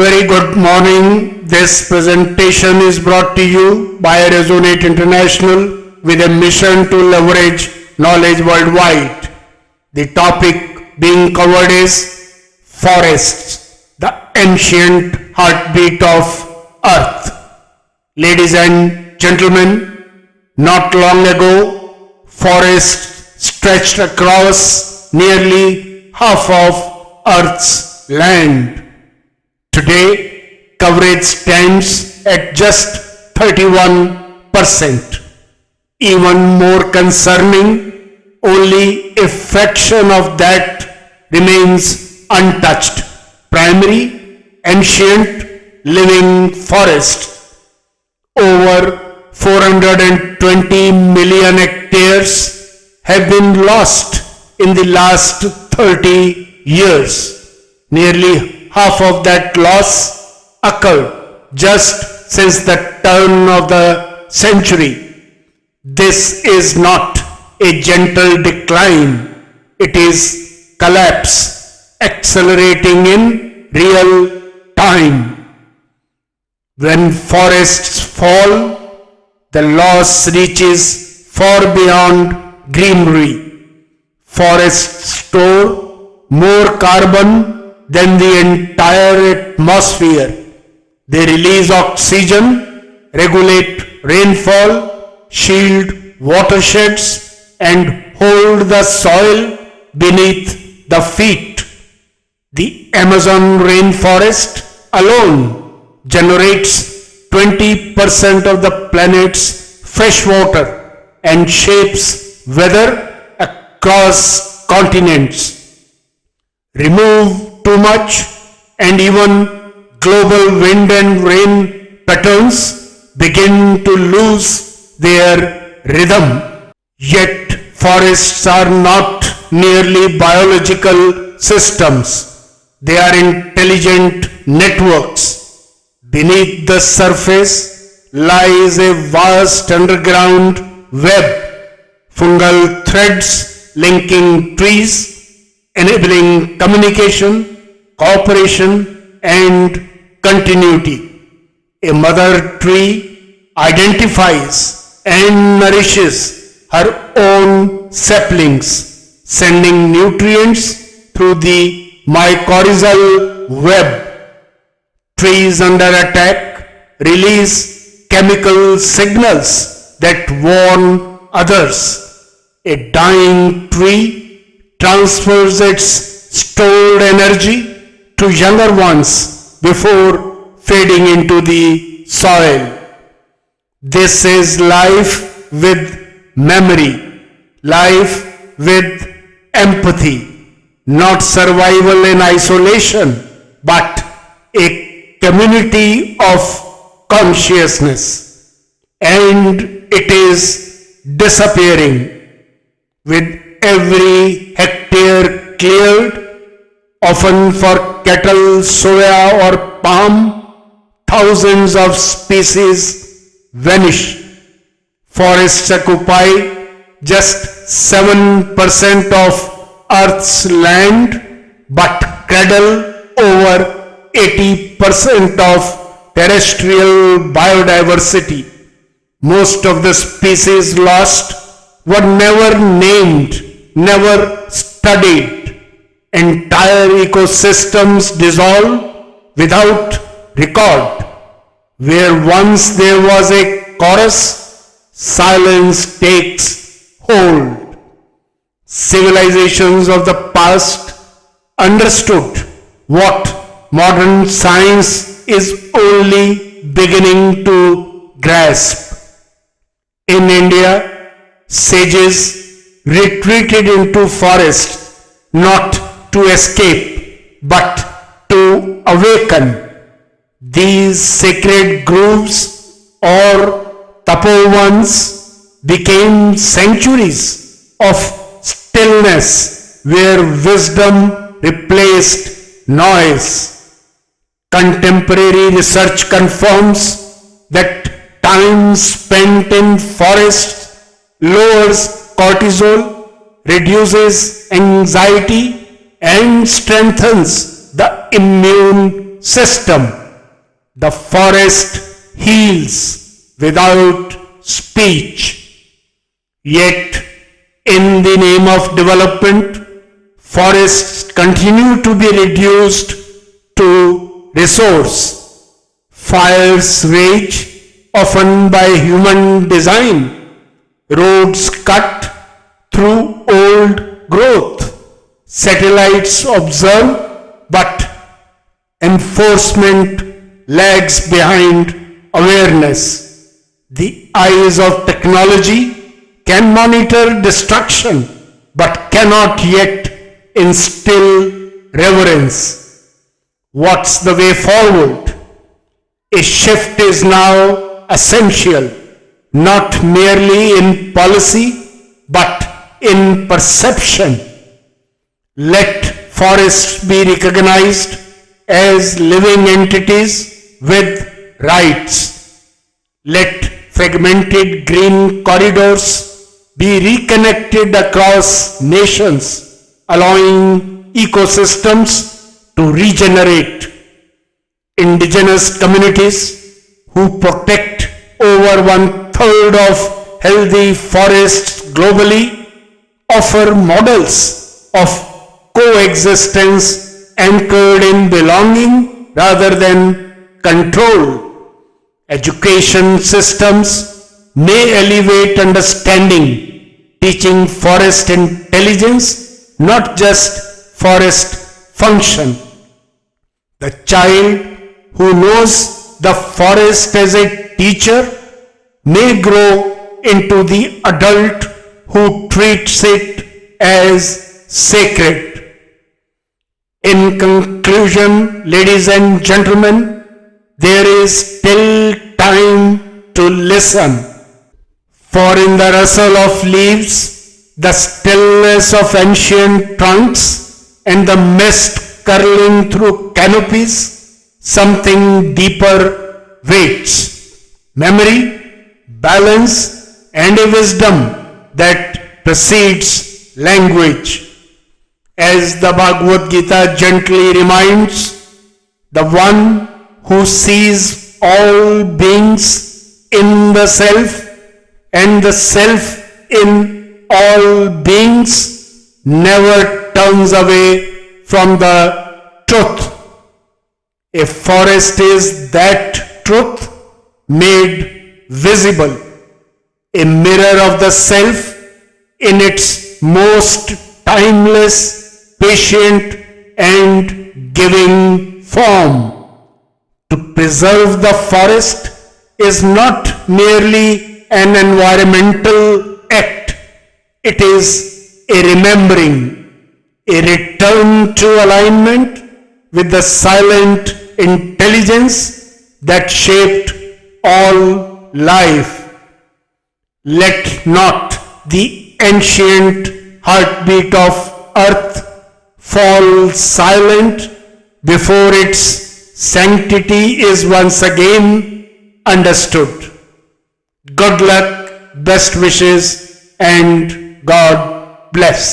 very good morning. This presentation is brought to you by Resonate International with a mission to leverage knowledge worldwide. The topic being covered is forests, the ancient heartbeat of Earth. Ladies and gentlemen, not long ago, forests stretched across nearly half of Earth's land. Today, coverage stands at just 31%. Even more concerning, only a fraction of that remains untouched. Primary, ancient, living forest. Over 420 million hectares have been lost in the last 30 years. Nearly half of that loss occurred just since the turn of the century. This is not a gentle decline, it is collapse accelerating in real time. When forests fall, the loss reaches far beyond greenery. Forests store more carbon than the entire atmosphere. They release oxygen, regulate rainfall, shield watersheds, and hold the soil beneath the feet. The Amazon rainforest alone generates 20% of the planet's fresh water and shapes weather across continents. Remove too much and even global wind and rain patterns begin to lose their rhythm. Yet forests are not merely biological systems, they are intelligent networks. Beneath the surface lies a vast underground web, fungal threads linking trees, enabling communication, cooperation, and continuity. A mother tree identifies and nourishes her own saplings, sending nutrients through the mycorrhizal web. Trees under attack release chemical signals that warn others. A dying tree transfers its stored energy to younger ones before fading into the soil. This is life with memory, life with empathy, not survival in isolation, but a community of consciousness. And it is disappearing. With every hectare cleared, often for cattle, soya or palm, thousands of species vanish. Forests occupy just 7% of Earth's land, but cradle over 80% of terrestrial biodiversity. Most of the species lost were never named, never studied. Entire ecosystems dissolve without record. Where once there was a chorus, silence takes hold. Civilizations of the past understood what modern science is only beginning to grasp. In India, sages retreated into forest not to escape but to awaken. These sacred groves or tapovanas became sanctuaries of stillness where wisdom replaced noise. Contemporary research confirms that time spent in forests lowers cortisol, reduces anxiety, and strengthens the immune system. The forest heals without speech. Yet, in the name of development, forests continue to be reduced to resource. Fires rage, often by human design. Roads cut through old growth. Satellites observe, but enforcement lags behind awareness. The eyes of technology can monitor destruction, but cannot yet instill reverence. What's the way forward? A shift is now essential, not merely in policy, but in perception. Let forests be recognized as living entities with rights. Let fragmented green corridors be reconnected across nations, allowing ecosystems to regenerate. Indigenous communities who protect over 1/3 of healthy forests globally offer models of coexistence anchored in belonging rather than control. Education systems may elevate understanding, teaching forest intelligence, not just forest function. The child who knows the forest as a teacher may grow into the adult who treats it as sacred. In conclusion, ladies and gentlemen, there is still time to listen. For in the rustle of leaves, the stillness of ancient trunks, and the mist curling through canopies, something deeper waits. Memory, balance, and a wisdom that precedes language. As the Bhagavad Gita gently reminds, the one who sees all beings in the self and the self in all beings never turns away from the truth. A forest is that truth made visible, a mirror of the self in its most timeless, patient, and giving form. To preserve the forest is not merely an environmental act, it is a remembering, a return to alignment with the silent intelligence that shaped all life. Let not the ancient heartbeat of earth fall silent before its sanctity is once again understood. Good luck, best wishes, and God bless.